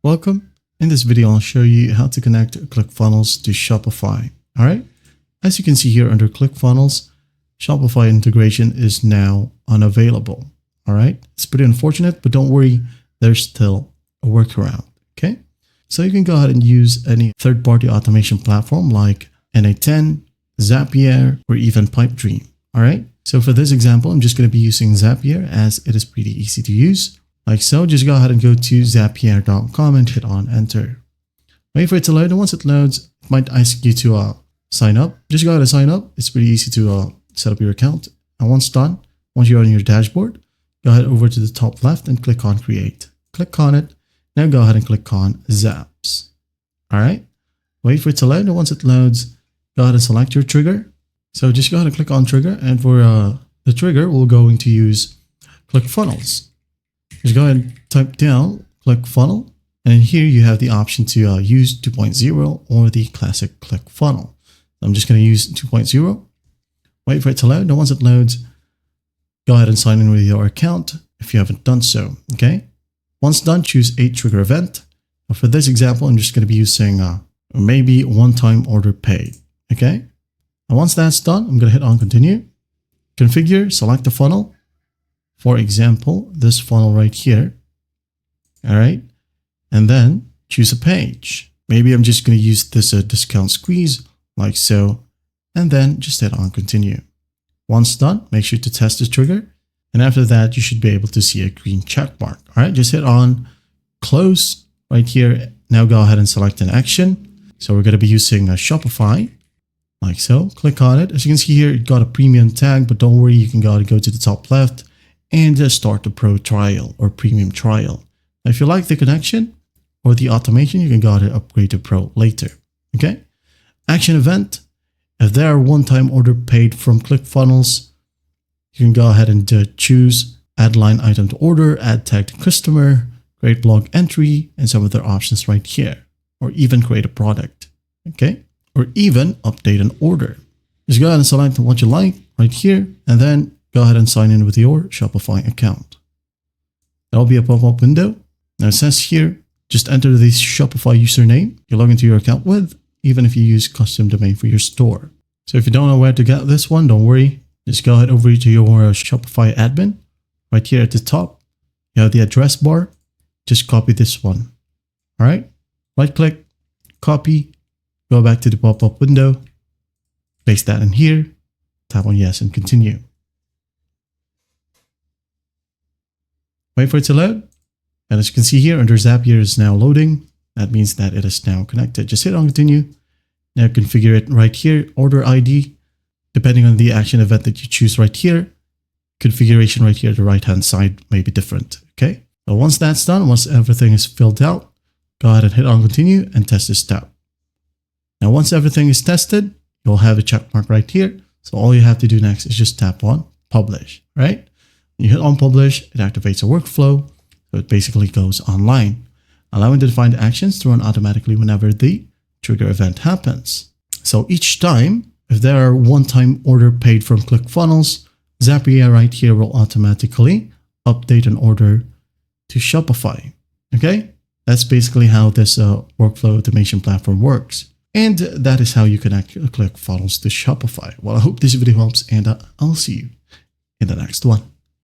Welcome. In this video, I'll show you how to connect ClickFunnels to Shopify. All right. As you can see here under ClickFunnels, Shopify integration is now unavailable. All right. It's pretty unfortunate, but don't worry. There's still a workaround. Okay. So you can go ahead and use any third-party automation platform like NA10, Zapier, or even Pipedream. All right. So for this example, I'm just going to be using Zapier as it is pretty easy to use. Like so, just go ahead and go to zapier.com and hit on enter. Wait for it to load, and once it loads, it might ask you to sign up. Just go ahead and sign up. It's pretty easy to set up your account. And once done, once you're on your dashboard, go ahead over to the top left and click on create. Click on it. Now go ahead and click on Zaps. All right. Wait for it to load, and once it loads, go ahead and select your trigger. So just go ahead and click on trigger, and for the trigger, we're going to use ClickFunnels. Just go ahead and type down ClickFunnel, and here you have the option to use 2.0 or the classic ClickFunnel. I'm just going to use 2.0. Wait for it to load, and once it loads, go ahead and sign in with your account if you haven't done so. Okay. Once done, choose a trigger event. Now for this example, I'm just going to be using maybe one-time order paid. Okay. And once that's done, I'm going to hit on continue. Configure, select the funnel. For example, this funnel right here. All right. And then choose a page. Maybe I'm just going to use this discount squeeze like so. And then just hit on continue. Once done, make sure to test the trigger. And after that, you should be able to see a green check mark. All right. Just hit on close right here. Now go ahead and select an action. So we're going to be using Shopify like so. Click on it. As you can see here, it got a premium tag, but don't worry. You can go to the top left and just start the pro trial or premium trial. Now, if you like the connection or the automation, you can go ahead and upgrade to pro later. Okay. Action event. If there are one-time order paid from ClickFunnels, you can go ahead and choose add line item to order, add tag to customer, create blog entry, and some other options right here, or even create a product. Okay. Or even update an order. Just go ahead and select what you like right here, and then go ahead and sign in with your Shopify account. That'll be a pop-up window. Now it says here, just enter the Shopify username you log into your account with, even if you use custom domain for your store. So if you don't know where to get this one, don't worry. Just go ahead over to your Shopify admin. Right here at the top, you have the address bar. Just copy this one. All right. Right click, copy, go back to the pop-up window, paste that in here, tap on yes and continue. Wait for it to load. And as you can see here, under Zapier is now loading. That means that it is now connected. Just hit on continue. Now configure it right here. Order ID, depending on the action event that you choose right here. Configuration right here, the right-hand side may be different. Okay. So once that's done, once everything is filled out, go ahead and hit on continue and test this step. Now, once everything is tested, you'll have a check mark right here. So all you have to do next is just tap on publish, right? When you hit on publish, it activates a workflow. So it basically goes online, allowing the defined actions to run automatically whenever the trigger event happens. So each time, if there are one-time order paid from ClickFunnels, Zapier right here will automatically update an order to Shopify. Okay? That's basically how this workflow automation platform works. And that is how you connect ClickFunnels to Shopify. Well, I hope this video helps, and I'll see you in the next one.